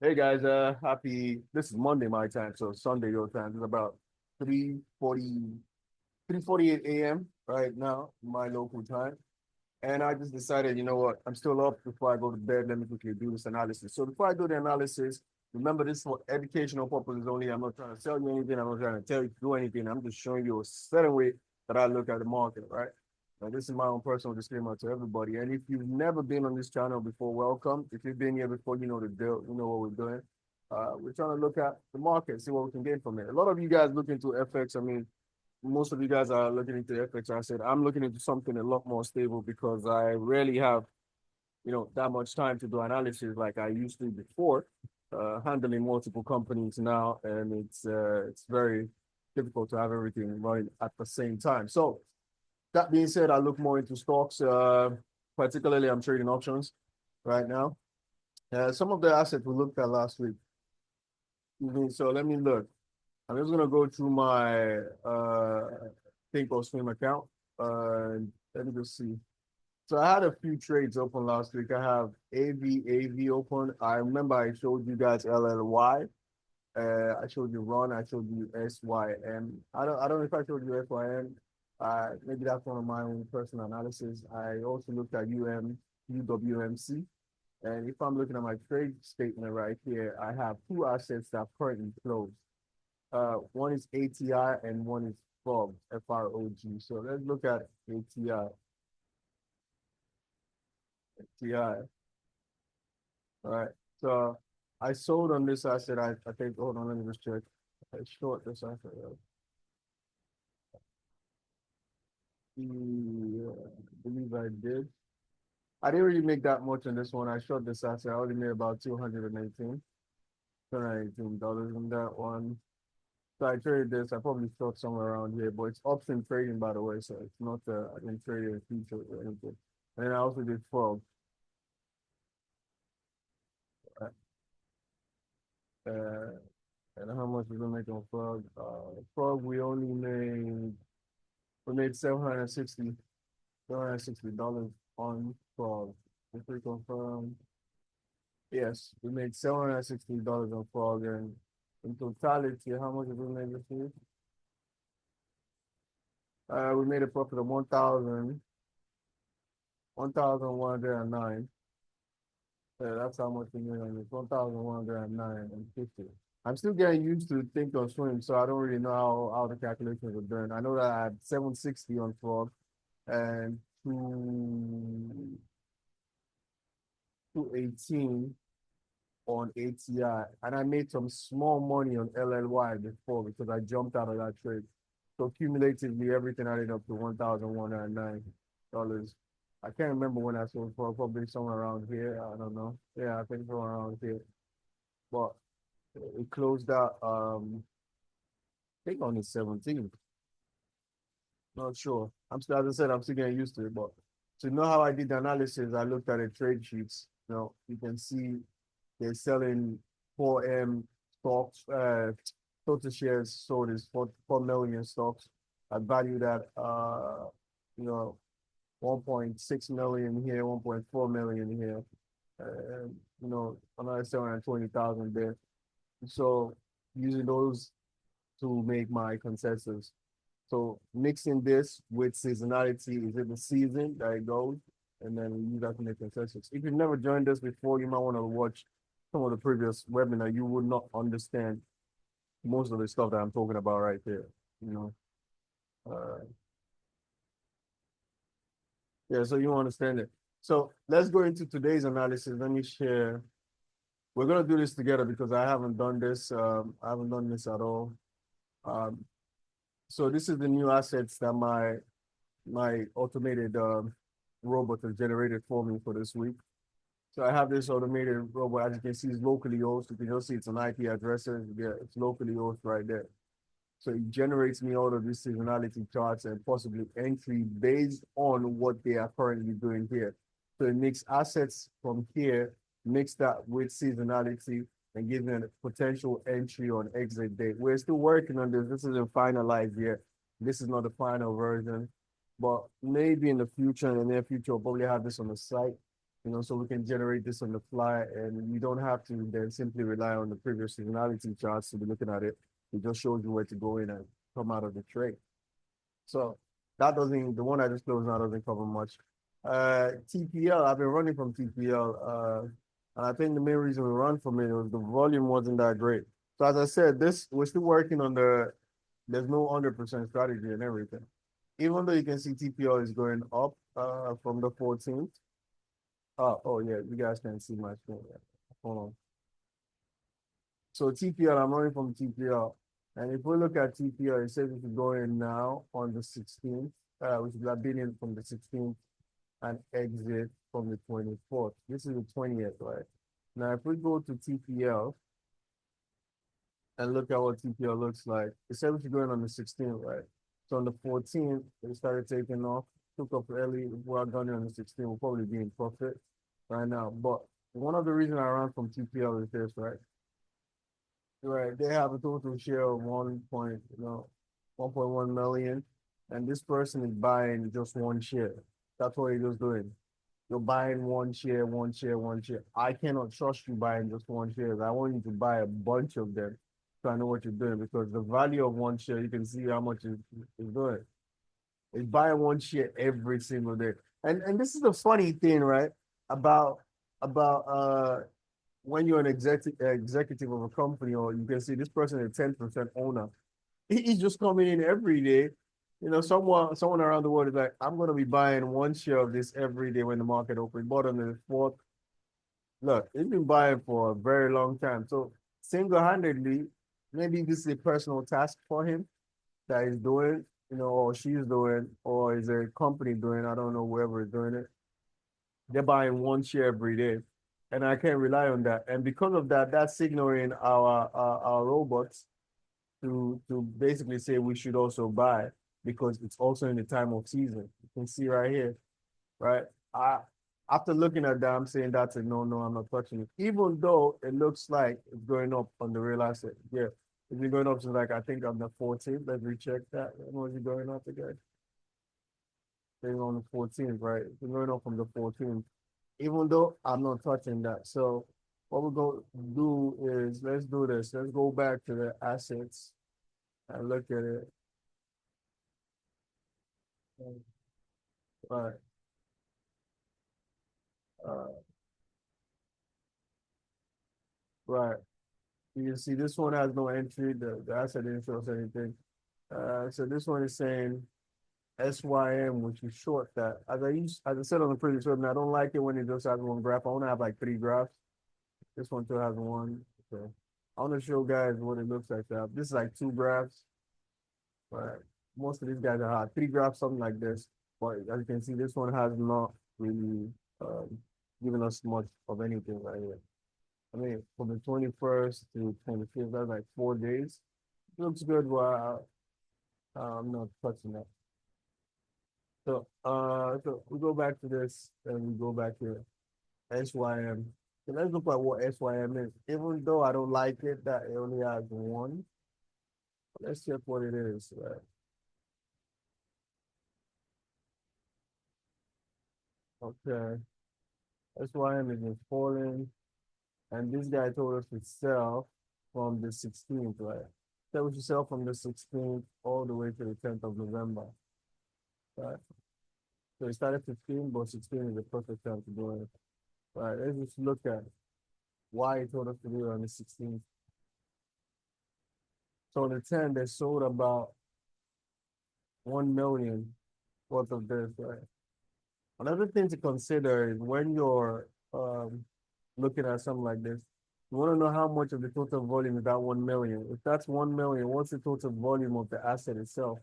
Hey guys, this is Monday my time, so Sunday your time. It's about 3:40, 3:48 a.m. right now, my local time. And I just decided, you know what, I'm still up before I go to bed. Let me quickly do this analysis. So before I do the analysis, remember this for educational purposes only. I'm not trying to sell you anything. I'm not trying to tell you to do anything. I'm just showing you a certain way that I look at the market, right? Now, this is my own personal disclaimer to everybody. And if you've never been on this channel before, welcome. If you've been here before, you know the deal. You know what we're doing. We're trying to look at the market, see what we can get from it. A lot of you guys look into FX. I mean, most of you guys are looking into FX. I said I'm looking into something a lot more stable because I rarely have, that much time to do analysis like I used to before. Handling multiple companies now, and it's very difficult to have everything running at the same time. So that being said, I look more into stocks. Particularly, I'm trading options right now. Some of the assets we looked at last week. So let me look. I'm just gonna go through my Think or Swim account. Let me just see. So I had a few trades open last week. I have AV open. I remember I showed you guys LLY. I showed you Run. I showed you SYM. I don't know if I showed you SYM. Maybe that's one of my own personal analysis. I also looked at UWMC. And if I'm looking at my trade statement right here, I have two assets that are currently closed. One is ATI and one is FROG, FROG. So let's look at ATI. ATI. All right. So I sold on this asset. I think, hold on, let me just check. I short this asset. Yeah, I believe I did. I didn't really make that much on this one. I short this asset. I only made about 218, $218 on that one. So I traded this. I probably short somewhere around here, but it's option trading, by the way. So it's not, I didn't trade it in future or anything. And then I also did FOB. Uh, and how much did we make on FOB? FOB, we made 760 dollars on frog. If we confirm, yes, we made $760 on frog, and in totality, how much did we make this week? We made a profit of 1,109. That's how much we made on this. 1,109 and 50. I'm still getting used to think on swim, so I don't really know how the calculations are done. I know that I had 760 on frog and 218 on ATI, and I made some small money on LLY before because I jumped out of that trade. So cumulatively, everything added up to $1,109. I can't remember when I sold for, probably somewhere around here. I don't know. Yeah, I think somewhere around here. But it closed out, I think on the 17th. Not sure. As I said, I'm still getting used to it. But to know how I did the analysis, I looked at the trade sheets. You can see they're selling 4M stocks, total shares sold is 4 million stocks. I value that, you know, 1.6 million here, 1.4 million here, another 720,000 there. So using those to make my consensus. So mixing this with seasonality, is it the season that it goes? And then we use that to make consensus. If you've never joined us before, you might want to watch some of the previous webinar. You would not understand most of the stuff that I'm talking about right there. You know, uh, yeah. So you understand it. So let's go into today's analysis. Let me share. We're gonna do this together because I haven't done this. I haven't done this at all. Um, so this is the new assets that my automated robot has generated for me for this week. So I have this automated robot, as you can see, it's locally hosted. You can just see it's an IP address. Yeah, it's locally hosted right there. So it generates me all of these seasonality charts and possibly entry based on what they are currently doing here. So it makes assets from here, mix that with seasonality and give them a potential entry on exit date. We're still working on this. This isn't finalized yet. This is not the final version, but maybe in the future, in the near future, we'll probably have this on the site. so we can generate this on the fly, and you don't have to then simply rely on the previous seasonality charts to be looking at it. It just shows you where to go in and come out of the trade. So that doesn't, the one I just closed now doesn't cover much. TPL, I've been running from TPL, and I think the main reason we run from it was the volume wasn't that great. So as I said, we're still working on there's no 100% strategy and everything. Even though you can see TPL is going up from the 14th. Oh yeah, you guys can see my screen. Yeah. Hold on. So TPL, I'm running from TPL. And if we look at TPL, it says it's going now on the 16th, which is I've been in from the 16th and exit from the 24th. This is the 20th, right? Now, if we go to TPL and look at what TPL looks like, it says it's going on the 16th, right? So on the 14th, it started taking off, took off early. We're going on the 16th, we'll probably be in profit right now. But one of the reasons I ran from TPL is this, right? Right, they have a total share of 1.1 million, and this person is buying just one share. That's what he's just doing. You're buying one share, one share, one share. I cannot trust you buying just one share. I want you to buy a bunch of them so I know what you're doing, because the value of one share, you can see how much it's doing. It's buying one share every single day. And this is the funny thing, right? About about when you're an executive of a company, or you can see this person is a 10% owner. He's just coming in every day. Someone around the world is like, I'm gonna be buying one share of this every day when the market opens. Bought on the fourth. Look, he's been buying for a very long time. So single-handedly, maybe this is a personal task for him that he's doing, or she's doing, or is a company doing. I don't know, whoever is doing it. They're buying one share every day, and I can't rely on that. And because of that, that's signaling our robots to basically say we should also buy, because it's also in the time of season. You can see right here, right? I After looking at that, I'm saying that's a no, I'm not touching it. Even though it looks like it's going up on the real asset. Yeah, it's been going up since, like, I think on the 14th. Let's recheck that. When was it going up again? They're on the 14th, right? It's been going up from the 14th. Even though I'm not touching that. So what we're going to do is, let's do this. Let's go back to the assets and look at it. Right. Uh, right. You can see this one has no entry. The asset didn't show us anything. So this one is saying SYM, which is short that. As I said on the previous webinar, I don't like it when it just has one graph. I want to have like 3 graphs. This one still has one. So I want to show guys what it looks like. This is like 2 graphs. Right. Most of these guys are hot. 3 graphs, something like this. But as you can see, this one has not really given us much of anything right here. I mean, from the 21st to 25th, that's like 4 days. Looks good, but I'm not touching that. So we go back to this, and we go back to SYM. So let's look at what SYM is. Even though I don't like it that it only has one, let's check what it is. Right? Okay. SYM is just falling. And this guy told us to sell from the 16th, right? So we should sell from the 16th all the way to the 10th of November, right? So it started 15, but 16 is the perfect time to do it. Right, let's just look at why he told us to do it on the 16th. So on the 10th, they sold about 1 million worth of this, right? Another thing to consider is when you're looking at something like this, you want to know how much of the total volume is that 1 million. If that's 1 million, what's the total volume of the asset itself,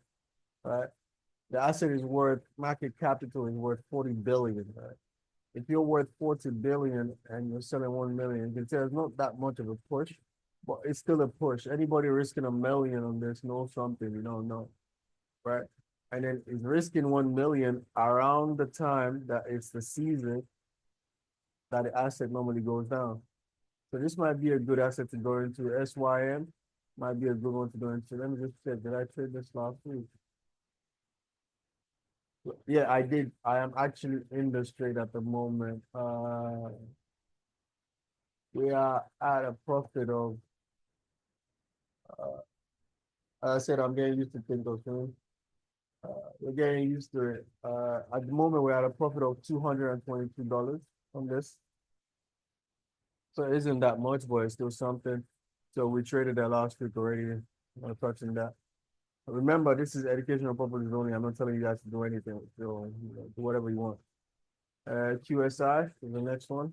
right? The asset is worth, market capital is worth 40 billion, right? If you're worth 40 billion and you're selling 1 million, you can tell it's not that much of a push, but it's still a push. Anybody risking a million on this knows something you don't know, right? And then is risking 1 million around the time that it's the season that the asset normally goes down. So this might be a good asset to go into. SYM might be a good one to go into. Let me just check. Did I trade this last week? Yeah, I did. I am actually in the trade at the moment. We are at a profit of, I said I'm getting used to things soon. We're getting used to it. At the moment, we're at a profit of $222 on this. So it isn't that much, but it's still something. So we traded that last week already. I'm touching that. Remember, this is educational purposes only. I'm not telling you guys to do anything. So, do whatever you want. QSI is the next one.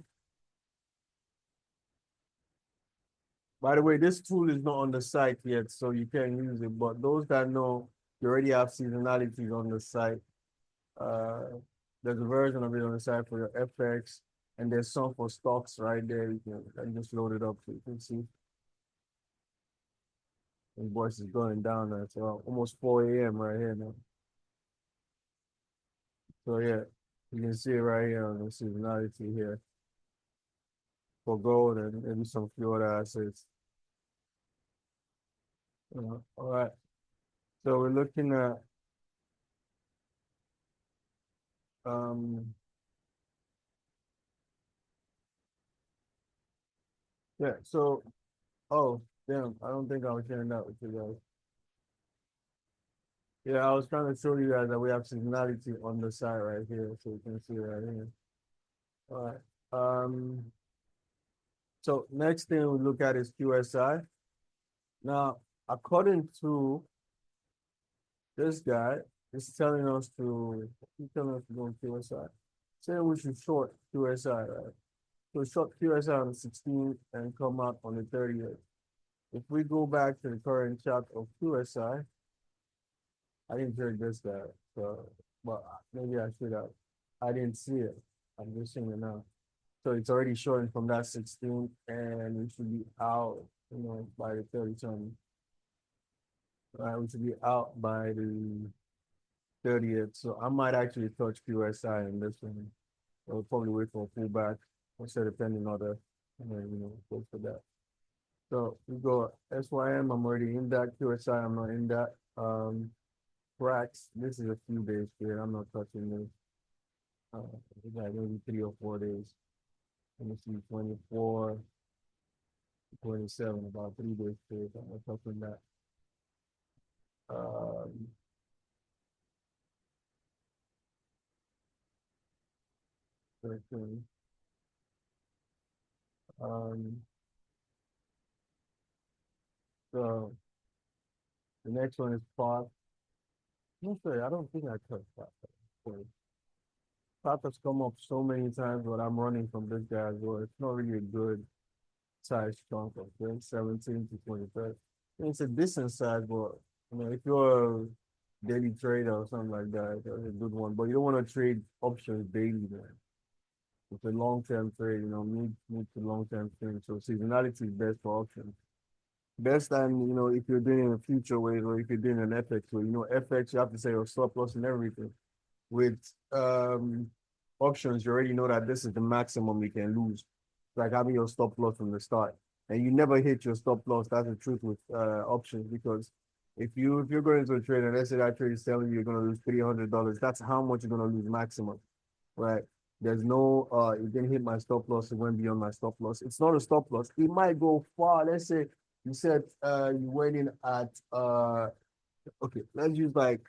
By the way, this tool is not on the site yet, so you can't use it. But those that know, you already have seasonalities on the site. Uh, there's a version of it on the site for your FX, and there's some for stocks right there. You can just load it up so you can see. The voice is going down now. It's almost 4 a.m. right here now. So yeah, you can see it right here on the seasonality here for gold and maybe some few other assets. All right. So we're looking at um yeah, so oh damn, I don't think I was sharing that with you guys. Yeah, I was trying to show you guys that we have seasonality on the side right here, so you can see it right here. All right. So next thing we look at is QSI. Now, according to this guy, it's telling us to he's telling us to go on QSI. Saying we should short QSI, right? So short QSI on the 16th and come out on the 30th. If we go back to the current chart of QSI, I didn't hear this guy, so but maybe I should have. I didn't see it. I'm just seeing it now. So it's already showing from that 16th, and we should be out, by the 30th. Right, we should be out by the 30th. So I might actually touch QSI in this one. I'll probably wait for a pullback instead of depending on the, and then, go for that. So we go SYM. I'm already in that. QSI, I'm not in that. Prax, this is a few days here. I'm not touching this. We got maybe 3 or 4 days. Let me see, 24, 27, about 3 days here. I'm not touching that. Um, 13. Um, so the next one is Pop. I'm sorry, I don't think I touched that. Pop has come up so many times, but I'm running from this guy as well. It's not really a good size chunk of things, 17 to 23. It's a decent size, but if you're a daily trader or something like that, that's a good one. But you don't want to trade options daily, man. It's a long-term trade, mid to long-term trade. So seasonality is best for options. Best time, if you're doing in a future way or if you're doing an FX way, FX, you have to say your stop loss and everything. With options, you already know that this is the maximum you can lose. It's like having your stop loss from the start. And you never hit your stop loss. That's the truth with options because if you're going into a trade and let's say that trade is telling you you're gonna lose $300, that's how much you're gonna lose maximum, right? There's no it didn't hit my stop loss, it went beyond my stop loss. It's not a stop loss. It might go far. Let's say you said you went in at okay, let's use like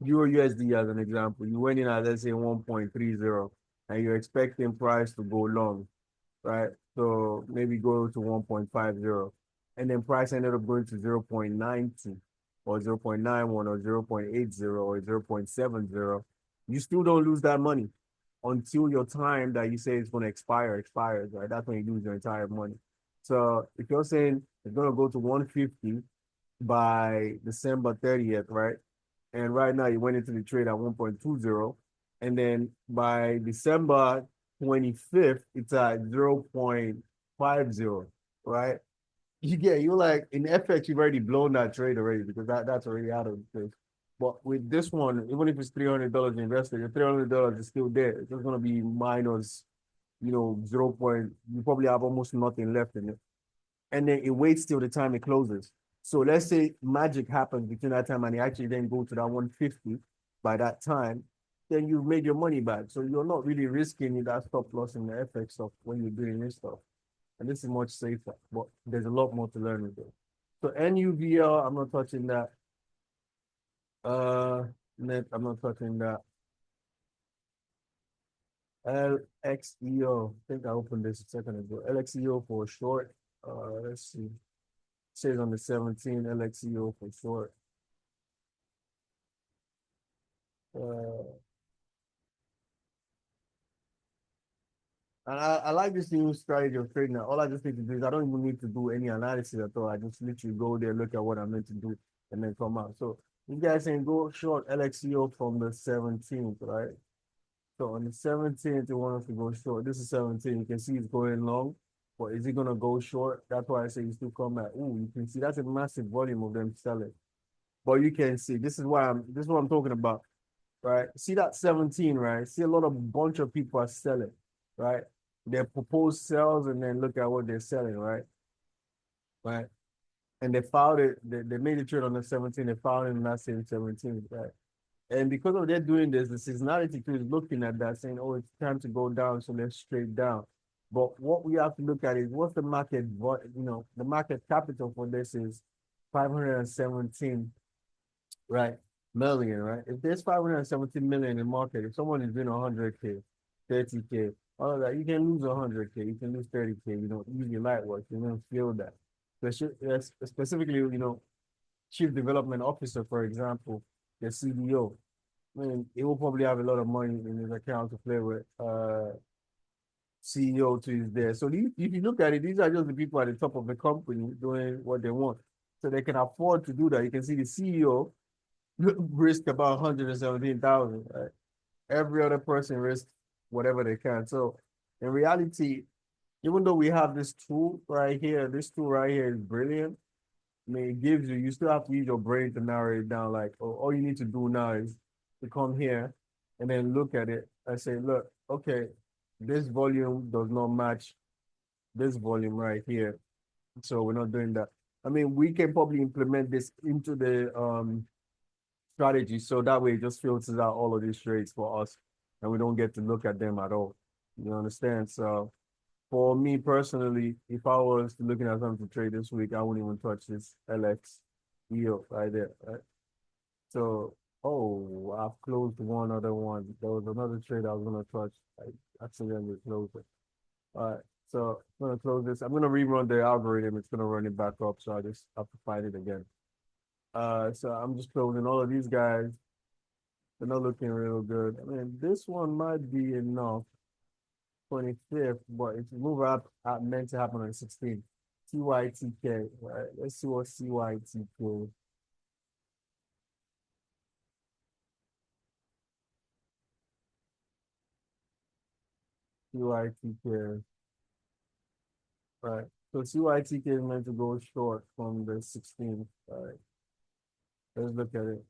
Euro USD as an example. You went in at let's say 1.30 and you're expecting price to go long, right? So maybe go to 1.50. And then price ended up going to 0.92 or 0.91 or 0.80 or 0.70. You still don't lose that money until your time that you say it's going to expires, right? That's when you lose your entire money. So if you're saying it's going to go to 150 by December 30th, right? And right now you went into the trade at 1.20, and then by December 25th, it's at 0.50, right? You're like in FX, you've already blown that trade already because that's already out of the thing. But with this one, even if it's $300 invested, your $300 is still there. It's just gonna be minus, 0 point. You probably have almost nothing left in it, and then it waits till the time it closes. So let's say magic happens between that time and it actually then go to that 150, by that time, then you've made your money back. So you're not really risking that stop loss in the FX stuff when you're doing this stuff. And this is much safer, but there's a lot more to learn with it. So NUVL, I'm not touching that. Net, I'm not touching that. LXEO, I think I opened this a second ago. LXEO for short. Let's see. It says on the 17, LXEO for short. Uh, and I like this new strategy of trading. All I just need to do is I don't even need to do any analysis at all. I just literally go there, look at what I'm meant to do, and then come out. So you guys can go short LXEO from the 17th, right? So on the 17th, you want us to go short. This is 17. You can see it's going long, but is it gonna go short? That's why I say you still come at. Ooh, you can see that's a massive volume of them selling. But you can see this is what I'm talking about, right? See that 17, right? See a lot of bunch of people are selling, right? They propose sales and then look at what they're selling, right? Right. And they filed it, they made the trade on the 17, they filed it in that same 17, right? And because of they're doing this, the seasonality too is looking at that, saying, "Oh, it's time to go down, so let's straight down." But what we have to look at is what's the market, the market capital for this is 517, right, million, right? If there's 517 million in market, if someone is doing 100K, 30K, all of that, you can lose 100K, you can lose 30K, use your light work, you don't feel that. Specifically, chief development officer, for example, the CDO. I mean, he will probably have a lot of money in his account to play with. CEO to is there. So if you look at it, these are just the people at the top of the company doing what they want. So they can afford to do that. You can see the CEO risk about 117,000. Right? Every other person risks whatever they can. So in reality, even though we have this tool right here is brilliant. I mean, it gives you still have to use your brain to narrow it down. Like, all you need to do now is to come here and then look at it and say, look, okay, this volume does not match this volume right here. So we're not doing that. I mean, we can probably implement this into the strategy so that way it just filters out all of these trades for us and we don't get to look at them at all. You understand? So for me personally, if I was looking at something to trade this week, I wouldn't even touch this LX EO right there. Right? So, oh, I've closed one other one. There was another trade I was gonna touch. I accidentally closed it. All right, so I'm gonna close this. I'm gonna rerun the algorithm. It's gonna run it back up, so I just have to find it again. So I'm just closing all of these guys. They're not looking real good. I mean, this one might be enough. 25th, but it's move up meant to happen on the 16th. CYTK, right? Let's see what CYTK. CYTK, right? So CYTK is meant to go short from the 16th. All right, let's look at it.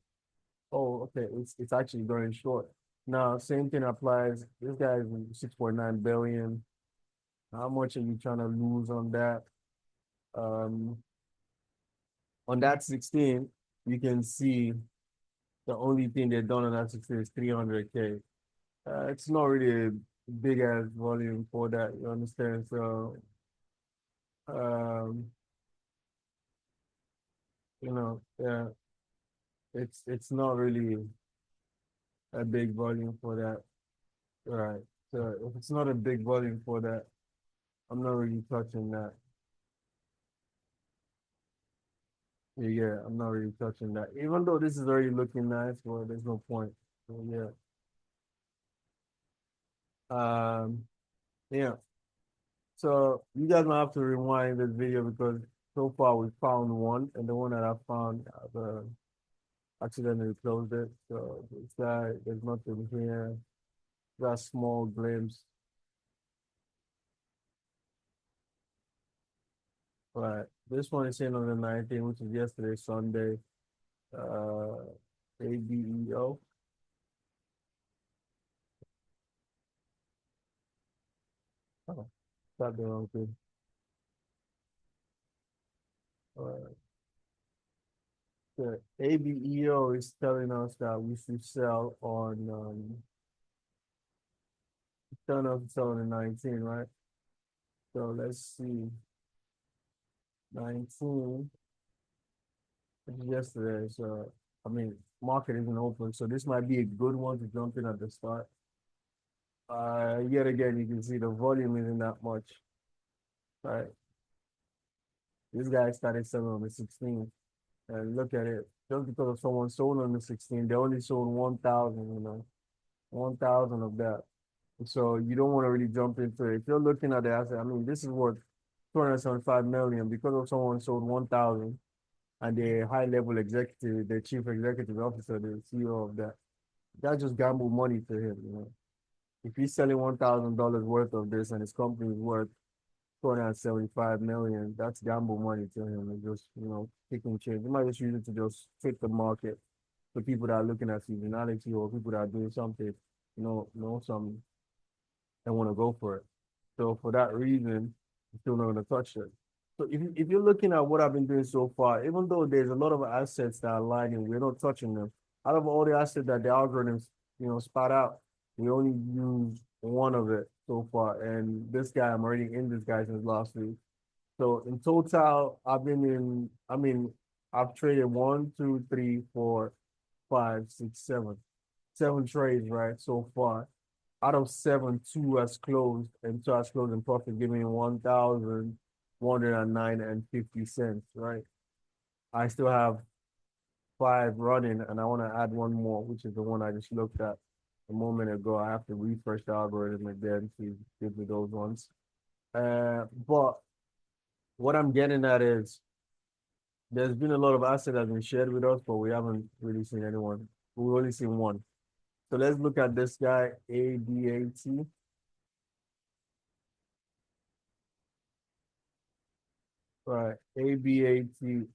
Oh, okay, it's actually going short. Now, same thing applies. This guy is 6.9 billion. How much are you trying to lose on that? Um, on that 16, you can see the only thing they've done on that 16 is 300K. It's not really a big ass volume for that, you understand? So, um, yeah, it's not really a big volume for that, right? So if it's not a big volume for that, I'm not really touching that. Yeah, I'm not really touching that. Even though this is already looking nice, well, there's no point. So, yeah. Um, yeah. So you guys might have to rewind this video because so far we found one, and the one that I found, accidentally closed it. So it's that there's nothing here. That small glimpse. Right. This one is in on the 19th, which is yesterday, Sunday. Uh ABEO. Oh, got the wrong thing. All right. The ABEO is telling us that we should sell on telling us to sell on the 19, right? So let's see. 19 yesterday. So I mean market isn't open. So this might be a good one to jump in at the start. Yet again, you can see the volume isn't that much, right? This guy started selling on the 16th. And look at it. Just because of someone sold on the 16th, they only sold 1,000, 1,000 of that. So you don't want to really jump into it. If you're looking at the asset, I mean, this is worth 275 million because of someone sold 1,000 and the high level executive, the chief executive officer, the CEO of that. That just gamble money to him. If he's selling $1,000 worth of this and his company is worth 275 million, that's gamble money to him and just, picking change. You might just use it to just fit the market for people that are looking at seasonality or people that are doing something, some and want to go for it. So for that reason, I'm still not going to touch it. So if you're looking at what I've been doing so far, even though there's a lot of assets that are lagging, we're not touching them. Out of all the assets that the algorithms, spot out, we only use one of it so far. And this guy, I'm already in this guy since last week. So in total, I've traded one, two, three, four, five, six, seven, seven trades, right, so far. Out of seven, two has closed, and two has closed in profit, giving me 1,109 and 50 cents, right? I still have five running, and I want to add one more, which is the one I just looked at a moment ago. I have to refresh the algorithm again to give me those ones. But what I'm getting at is there's been a lot of assets that have been shared with us, but we haven't really seen anyone. We've only seen one. So let's look at this guy, ADAT. Right, ABAT.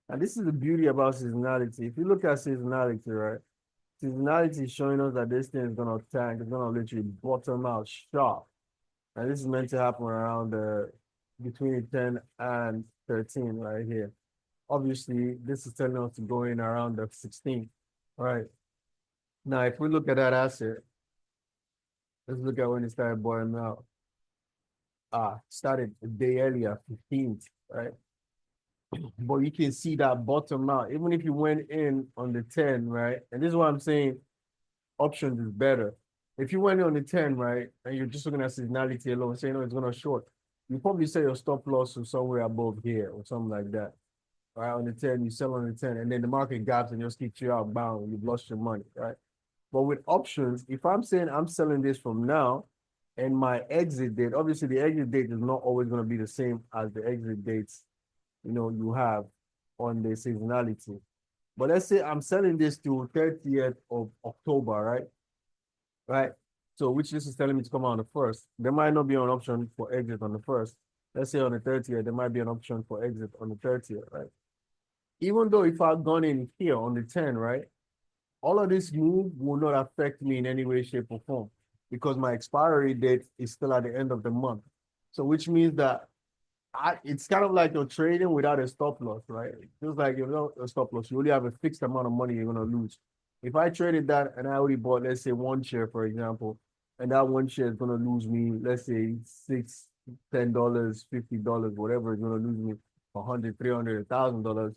And this is the beauty about seasonality. If you look at seasonality, right, seasonality is showing us that this thing is gonna tank, it's gonna literally bottom out sharp. And this is meant to happen around between 10 and 13 right here. Obviously, this is telling us to go in around the 16th, right? Now, if we look at that asset, let's look at when it started bottoming out. Started a day earlier, 15th, right? But you can see that bottom out. Even if you went in on the 10, right? And this is what I'm saying, options is better. If you went in on the 10, right, and you're just looking at seasonality alone, saying, it's going to short, you probably say your stop loss is somewhere above here or something like that. Right, on the 10, you sell on the 10, and then the market gaps and just keeps you outbound and you've lost your money, right? But with options, if I'm saying I'm selling this from now and my exit date, obviously the exit date is not always going to be the same as the exit dates, you have on the seasonality. But let's say I'm selling this to 30th of October, right? Right. So which this is telling me to come out on the first. There might not be an option for exit on the first. Let's say on the 30th, there might be an option for exit on the 30th, right? Even though if I've gone in here on the 10, right? All of this move will not affect me in any way, shape, or form because my expiry date is still at the end of the month. So which means that it's kind of like you're trading without a stop loss, right? Just like you know a stop loss, you only have a fixed amount of money you're gonna lose. If I traded that and I already bought, let's say one share, for example, and that one share is gonna lose me, let's say $6, $10, $50, whatever, it's gonna lose me 100, 300, $1,000.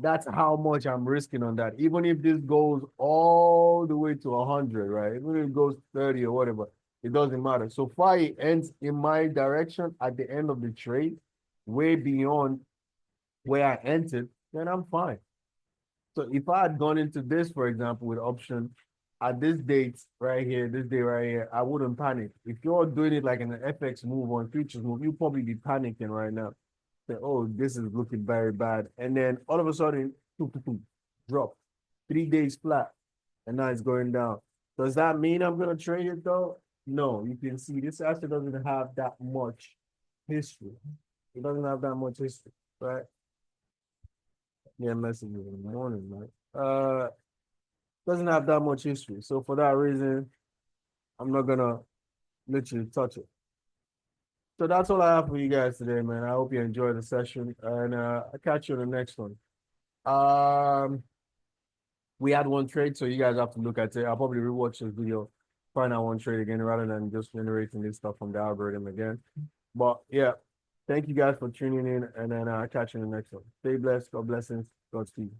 That's how much I'm risking on that. Even if this goes all the way to 100, right? Even if it goes 30 or whatever, it doesn't matter. So far it ends in my direction at the end of the trade, way beyond where I entered, then I'm fine. So if I had gone into this, for example, with option at this date right here, this day right here, I wouldn't panic. If you're doing it like an FX move or a futures move, you'll probably be panicking right now. Say, oh, this is looking very bad. And then all of a sudden, drop. 3 days flat. And now it's going down. Does that mean I'm going to trade it though? No, you can see this asset doesn't have that much history. It doesn't have that much history, right? Yeah, messages in the morning, right? Doesn't have that much history. So for that reason, I'm not gonna literally touch it. So that's all I have for you guys today, man. I hope you enjoy the session, and I'll catch you on the next one. Um, we had one trade, so you guys have to look at it. I'll probably rewatch this video, find out one trade again, rather than just generating this stuff from the algorithm again. But yeah, thank you guys for tuning in, and then I'll catch you in the next one. Stay blessed, God blessings, Godspeed.